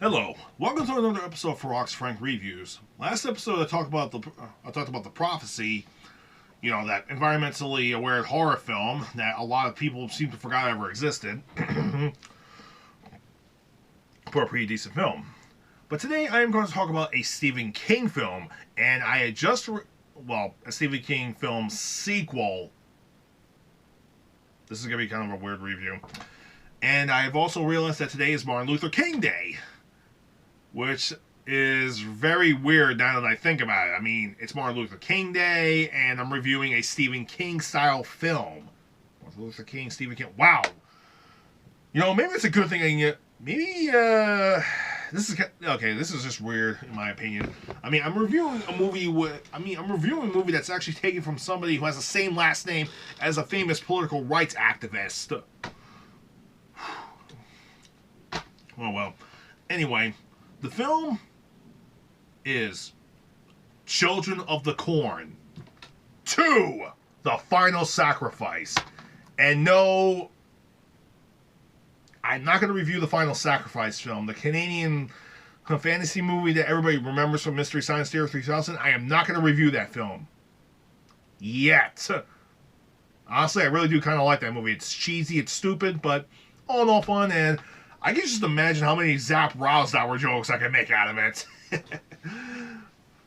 Hello, welcome to another episode of Fearox Frank Reviews. Last episode I talked about the Prophecy, that environmentally aware horror film that a lot of people seem to forget ever existed. For a pretty decent film. But today I am going to talk about a Stephen King film, and I had just a Stephen King film sequel. This is going to be kind of a weird review. And I've also realized that today is Martin Luther King Day, which is very weird now that I think about it. I mean, it's Martin Luther King Day, and I'm reviewing a Stephen King style film. Martin Luther King, Stephen King. Wow. Maybe it's a good thing I can get. Maybe, this is just weird, in my opinion. I mean, I'm reviewing a movie that's actually taken from somebody who has the same last name as a famous political rights activist. Oh, well. Anyway, the film is Children of the Corn 2, The Final Sacrifice. And no, I'm not going to review The Final Sacrifice film, the Canadian fantasy movie that everybody remembers from Mystery Science Theater 3000. I am not going to review that film. Yet. Honestly, I really do kind of like that movie. It's cheesy, it's stupid, but all in all fun, and I can just imagine how many Zap Rousdower jokes I can make out of it.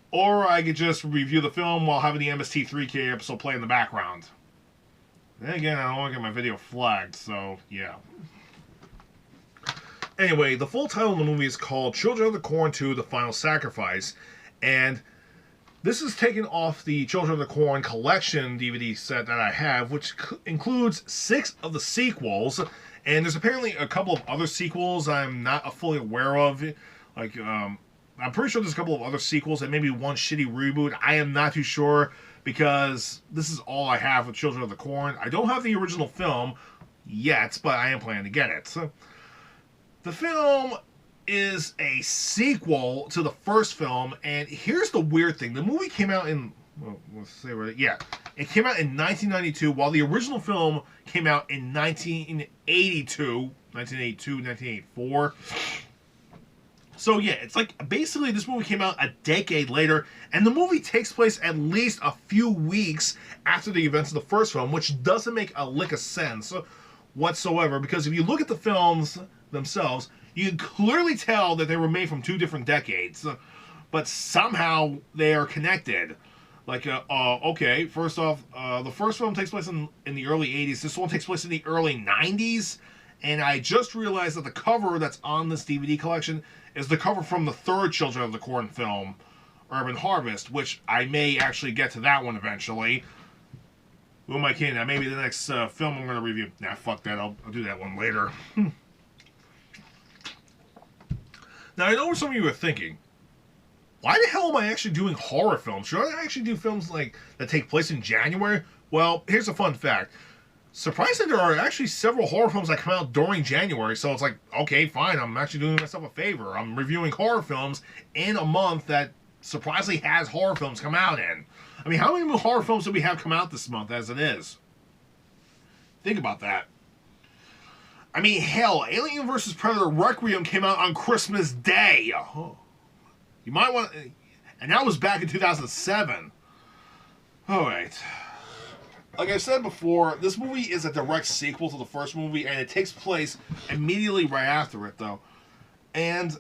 Or I could just review the film while having the MST3K episode play in the background. Then again, I don't want to get my video flagged, so yeah. Anyway, the full title of the movie is called Children of the Corn 2, The Final Sacrifice, and this is taken off the Children of the Corn collection DVD set that I have, which includes 6 of the sequels, and there's apparently a couple of other sequels I'm not fully aware of. I'm pretty sure there's a couple of other sequels and maybe one shitty reboot. I am not too sure, because this is all I have with Children of the Corn. I don't have the original film yet, but I am planning to get it. The film is a sequel to the first film, and here's the weird thing. The movie came out in, it came out in 1992, while the original film came out in 1984. So yeah, it's like basically this movie came out a decade later, and the movie takes place at least a few weeks after the events of the first film, which doesn't make a lick of sense whatsoever, because if you look at the films themselves, you can clearly tell that they were made from 2 different decades, but somehow they are connected. First off, the first film takes place in the early 80s. This one takes place in the early 90s, and I just realized that the cover that's on this DVD collection is the cover from the third Children of the Corn film, Urban Harvest, which I may actually get to that one eventually. Who am I kidding? That may be the next film I'm going to review. Nah, fuck that. I'll do that one later. Now, I know what some of you are thinking. Why the hell am I actually doing horror films? Should I actually do films that take place in January? Well, here's a fun fact. Surprisingly, there are actually several horror films that come out during January, so it's like, okay, fine, I'm actually doing myself a favor. I'm reviewing horror films in a month that surprisingly has horror films come out in. I mean, how many horror films do we have come out this month as it is? Think about that. I mean, hell, Alien vs. Predator Requiem came out on Christmas Day. Oh. You might want to... And that was back in 2007. Alright. Like I said before, this movie is a direct sequel to the first movie, and it takes place immediately right after it, though. And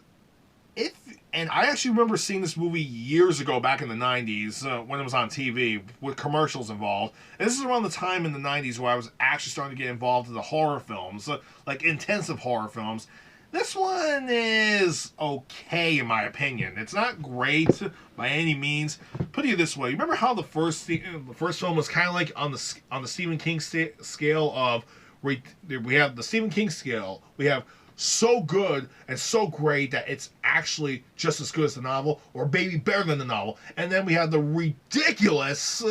I actually remember seeing this movie years ago, back in the 90s, when it was on TV, with commercials involved. And this is around the time in the 90s where I was actually starting to get involved in the horror films, like intensive horror films. This one is okay, in my opinion. It's not great by any means. Put it this way: you remember how the first film was kind of like on the Stephen King scale of we have the Stephen King scale. We have so good and so great that it's actually just as good as the novel, or maybe better than the novel. And then we have the ridiculous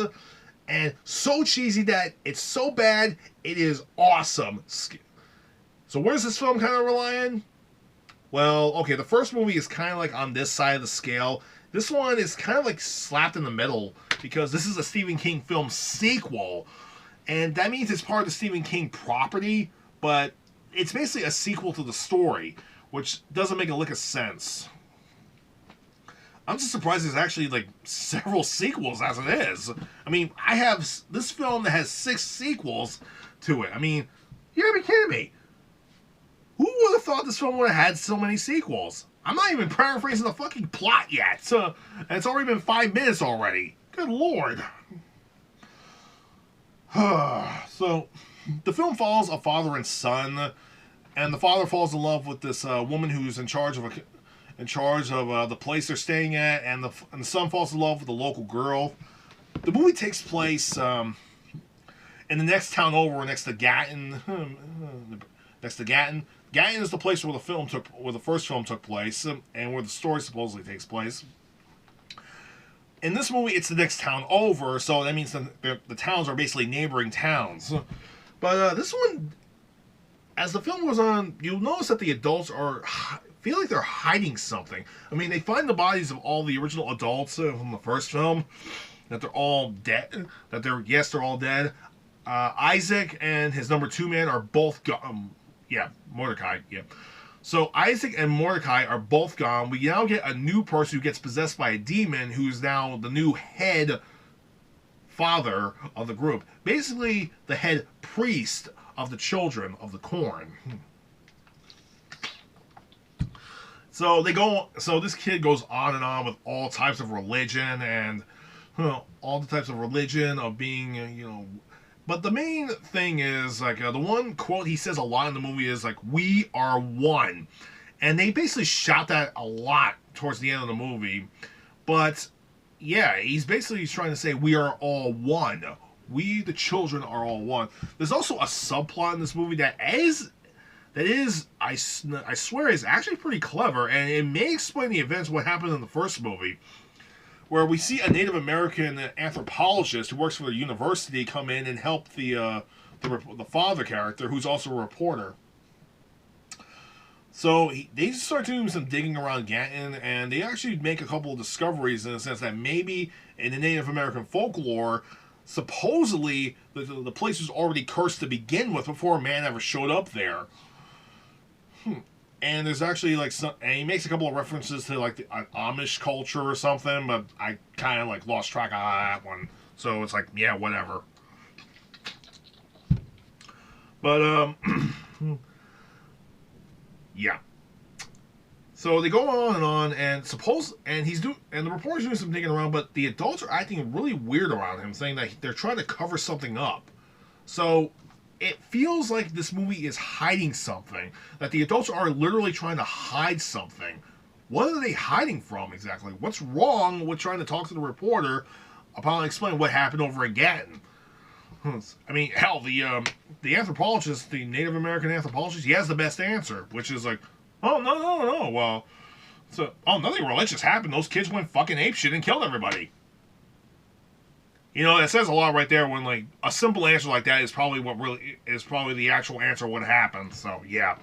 and so cheesy that it's so bad it is awesome. So where does this film kind of rely on? Well, okay, the first movie is kind of like on this side of the scale. This one is kind of like slapped in the middle because this is a Stephen King film sequel. And that means it's part of the Stephen King property, but it's basically a sequel to the story, which doesn't make a lick of sense. I'm just surprised there's actually like several sequels as it is. I mean, I have this film that has 6 sequels to it. I mean, you gotta be kidding me. Who would have thought this film would have had so many sequels? I'm not even paraphrasing the fucking plot yet. And it's already been 5 minutes already. Good lord. So, the film follows a father and son, and the father falls in love with this woman who's in charge of the place they're staying at, and the son falls in love with the local girl. The movie takes place in the next town over, next to Gatton. Gatton is the place where the first film took place, and where the story supposedly takes place. In this movie, it's the next town over, so that means the towns are basically neighboring towns. But this one, as the film goes on, you'll notice that the adults feel like they're hiding something. I mean, they find the bodies of all the original adults from the first film, that they're all dead. They're all dead. Isaac and his number 2 man are both gone. Mordecai. Yeah. So Isaac and Mordecai are both gone. We now get a new person who gets possessed by a demon, who's now the new head father of the group. Basically, the head priest of the children of the corn. So this kid goes on and on with all types of religion and all the types of religion of being, But the main thing is, like, the one quote he says a lot in the movie is, like, "We are one." And they basically shout that a lot towards the end of the movie. But, yeah, he's basically trying to say we are all one. We, the children, are all one. There's also a subplot in this movie that is, I swear, is actually pretty clever. And it may explain the events of what happened in the first movie, where we see a Native American anthropologist who works for the university come in and help the father character, who's also a reporter. So they start doing some digging around Gatton, and they actually make a couple of discoveries in the sense that maybe in the Native American folklore, supposedly the place was already cursed to begin with before man ever showed up there. And there's actually and he makes a couple of references to like the Amish culture or something, but I kind of like lost track of that one. So it's like, yeah, whatever. But yeah. So they go on, and the reporter's doing some digging around, but the adults are acting really weird around him, saying that they're trying to cover something up. So it feels like this movie is hiding something. That the adults are literally trying to hide something. What are they hiding from exactly? What's wrong with trying to talk to the reporter about explaining what happened over in Gatton? I mean, hell, the anthropologist, the Native American anthropologist, he has the best answer, which is like, oh, no, well, nothing religious happened. Those kids went fucking apeshit and killed everybody. That says a lot right there when, like, a simple answer like that is probably the actual answer of what happened. So, yeah.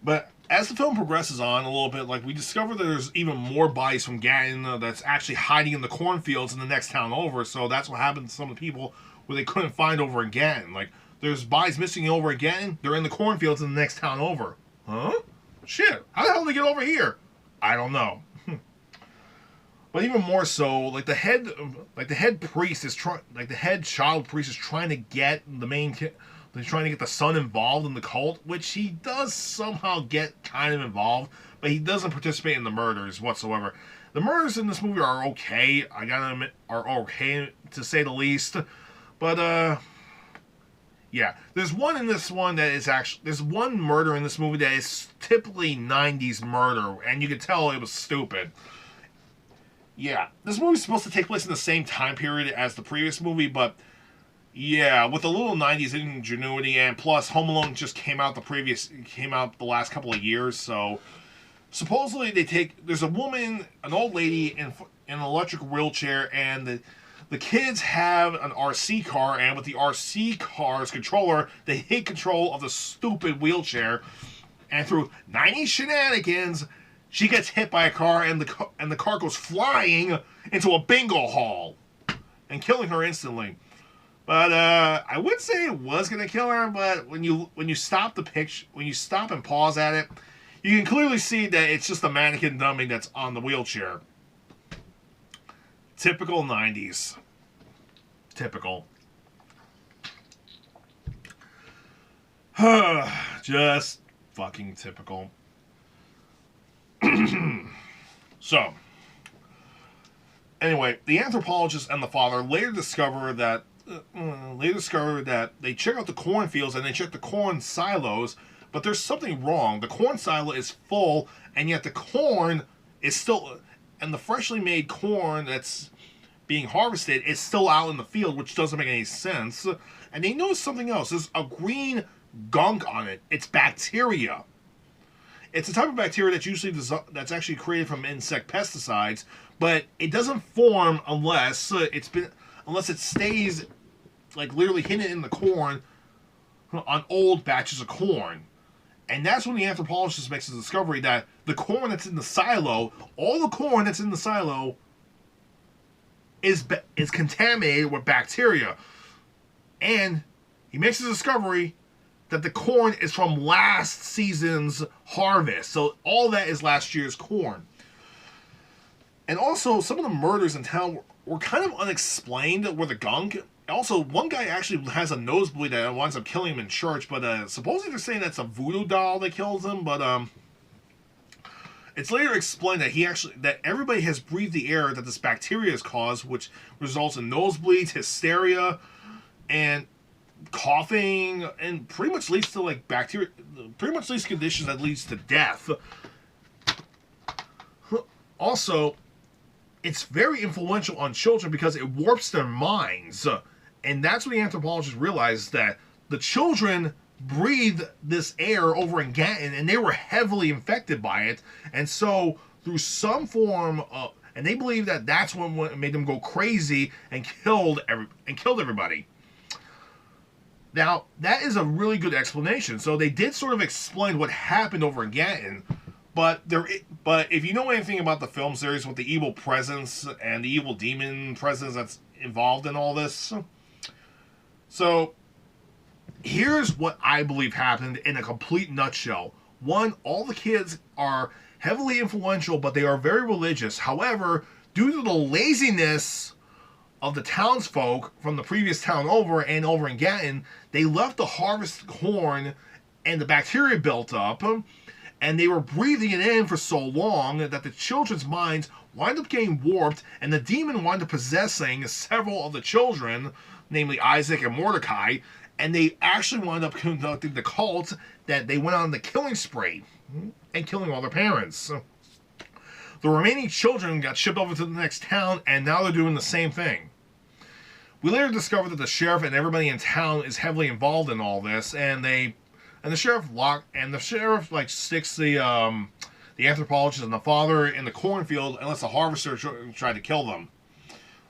But as the film progresses on a little bit, like, we discover that there's even more bodies from Gatton that's actually hiding in the cornfields in the next town over. So that's what happened to some of the people where they couldn't find over in Gatton. Like, there's bodies missing over in Gatton. They're in the cornfields in the next town over. Huh? Shit. How the hell did they get over here? I don't know. But even more so, like the head priest is the head child priest is trying to get the main kid. They're trying to get the son involved in the cult, which he does somehow get kind of involved, but he doesn't participate in the murders whatsoever. The murders in this movie are okay. I gotta admit, are okay to say the least. But yeah, there's one murder in this movie that is typically 90s murder, and you can tell it was stupid. Yeah, this movie's supposed to take place in the same time period as the previous movie, but yeah, with a little 90s ingenuity, and plus Home Alone just came out the last couple of years, so supposedly there's a woman, an old lady in an electric wheelchair, and the kids have an RC car, and with the RC car's controller, they take control of the stupid wheelchair, and through 90s shenanigans, she gets hit by a car, and the car goes flying into a bingo hall and killing her instantly. But I would say it was gonna kill her, but when you stop the picture, when you stop and pause at it, you can clearly see that it's just a mannequin dummy that's on the wheelchair. Typical 90s. Typical. Just fucking typical. So, anyway, the anthropologist and the father later discover that they check out the cornfields and they check the corn silos, but there's something wrong. The corn silo is full, and yet the corn is still, and the freshly made corn that's being harvested is still out in the field, which doesn't make any sense. And they notice something else. There's a green gunk on it. It's bacteria. It's a type of bacteria that's actually created from insect pesticides, but it doesn't form unless it stays like literally hidden in the corn on old batches of corn. And that's when the anthropologist makes the discovery that the corn that's in the silo, all the corn that's in the silo, is contaminated with bacteria. And he makes the discovery that the corn is from last season's harvest. So all that is last year's corn. And also, some of the murders in town were kind of unexplained with the gunk. Also, one guy actually has a nosebleed that winds up killing him in church, but supposedly they're saying that's a voodoo doll that kills him, but it's later explained that everybody has breathed the air that this bacteria has caused, which results in nosebleeds, hysteria, and coughing, and pretty much leads to conditions that leads to death. Also, it's very influential on children because it warps their minds. And that's when the anthropologist realized that the children breathed this air over in Gatton, and they were heavily infected by it. And so, through some form of, and they believe that that's what made them go crazy and killed everybody. Now, that is a really good explanation. So they did sort of explain what happened over in Gatton, but if you know anything about the film series with the evil presence and the evil demon presence that's involved in all this, so here's what I believe happened in a complete nutshell. One, all the kids are heavily influential, but they are very religious. However, due to the laziness of the townsfolk from the previous town over and over in Gatton, they left the harvest corn and the bacteria built up, and they were breathing it in for so long that the children's minds wind up getting warped, and the demon wound up possessing several of the children, namely Isaac and Mordecai, and they actually wound up conducting the cult that they went on the killing spree and killing all their parents. The remaining children got shipped over to the next town, and now they're doing the same thing. We later discovered that the sheriff and everybody in town is heavily involved in all this, and the sheriff sticks the anthropologist and the father in the cornfield unless the harvester tried to kill them,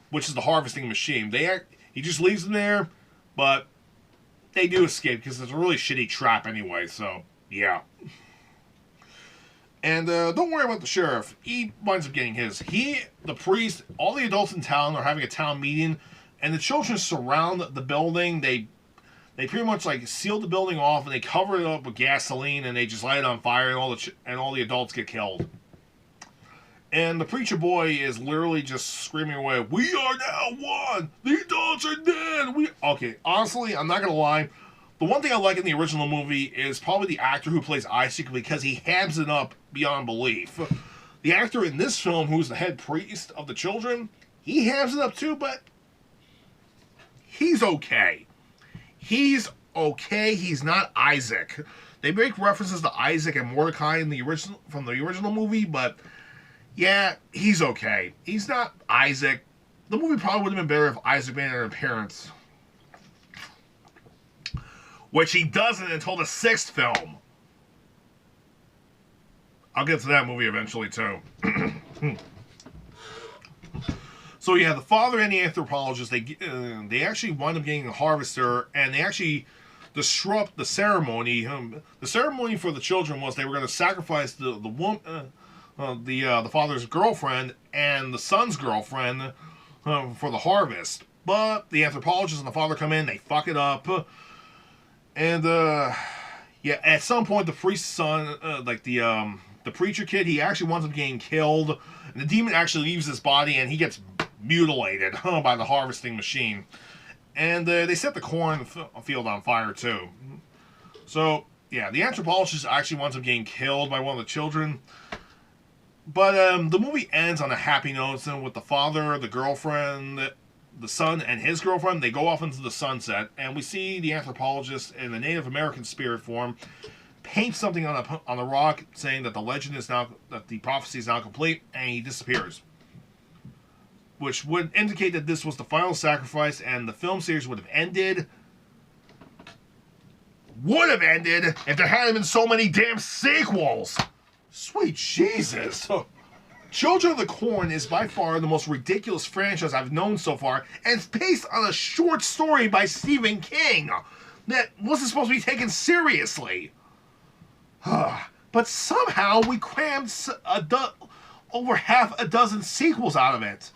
which is the harvesting machine. He just leaves them there, but they do escape because it's a really shitty trap anyway. So yeah. And don't worry about the sheriff. He winds up getting his. The priest, all the adults in town are having a town meeting, and the children surround the building. They pretty much like seal the building off, and they cover it up with gasoline, and they just light it on fire, and all the adults get killed. And the preacher boy is literally just screaming away, "We are now one! The adults are dead!" Okay, honestly, I'm not gonna lie. The one thing I like in the original movie is probably the actor who plays Isaac, because he hams it up beyond belief. The actor in this film, who's the head priest of the children, he hams it up too, but he's okay. He's okay. He's not Isaac. They make references to Isaac and Mordecai from the original movie, but yeah, he's okay. He's not Isaac. The movie probably would have been better if Isaac made an appearance, which he doesn't until the 6th film. I'll get to that movie eventually too. So yeah, the father and the anthropologist, they actually wind up getting a harvester, and they actually disrupt the ceremony. The ceremony for the children was they were going to sacrifice the the father's girlfriend and the son's girlfriend for the harvest. But the anthropologist and the father come in, they fuck it up, and yeah, at some point the priest's son, the preacher kid, he actually winds up getting killed, and the demon actually leaves his body, and he gets mutilated by the harvesting machine. And they set the corn field on fire too. So yeah, the anthropologist actually winds up getting killed by one of the children. But the movie ends on a happy note with the father, the girlfriend, the son, and his girlfriend. They go off into the sunset, and we see the anthropologist in the Native American spirit form paint something on the rock, saying that the legend is now, that the prophecy is now complete, and he disappears, which would indicate that this was the final sacrifice, and the film series would have ended. Would have ended if there hadn't been so many damn sequels. Sweet Jesus. Children of the Corn is by far the most ridiculous franchise I've known so far, and it's based on a short story by Stephen King that wasn't supposed to be taken seriously. But somehow we crammed over half a dozen sequels out of it.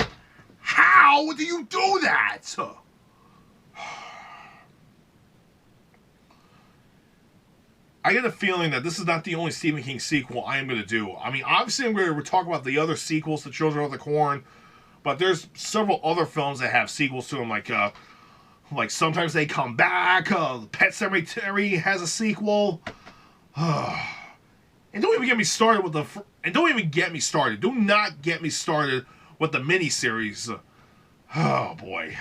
How do you do that? I get a feeling that this is not the only Stephen King sequel I am going to do. I mean, obviously I'm going to talk about the other sequels to Children of the Corn, but there's several other films that have sequels to them, like Sometimes They Come Back, Pet Sematary has a sequel. And don't even get me started with do not get me started with the miniseries. Oh boy.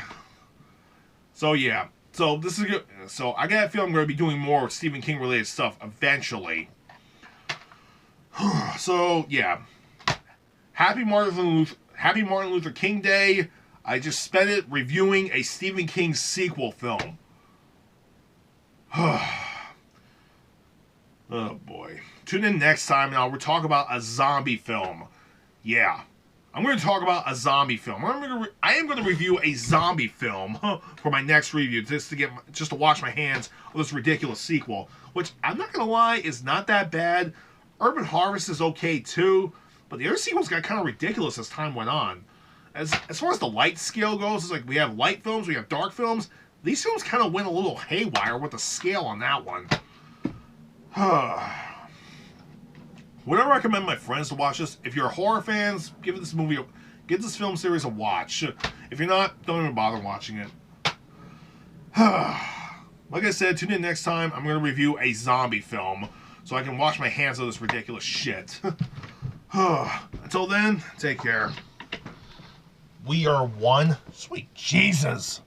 So yeah. So this is good. So I got a feeling I'm going to be doing more Stephen King related stuff eventually. So yeah. Happy Martin Luther King Day. I just spent it reviewing a Stephen King sequel film. Oh boy. Tune in next time now. We're talking about a zombie film. Yeah. I'm going to talk about a zombie film. I am going to review a zombie film for my next review, just to wash my hands of this ridiculous sequel, which I'm not going to lie is not that bad. Urban Harvest is okay too, but the other sequels got kind of ridiculous as time went on. As far as the light scale goes, it's like we have light films, we have dark films. These films kind of went a little haywire with the scale on that one. Would I recommend my friends to watch this? If you're horror fans, give this film series a watch. If you're not, don't even bother watching it. Like I said, tune in next time. I'm going to review a zombie film, so I can wash my hands of this ridiculous shit. Until then, take care. We are one. Sweet Jesus.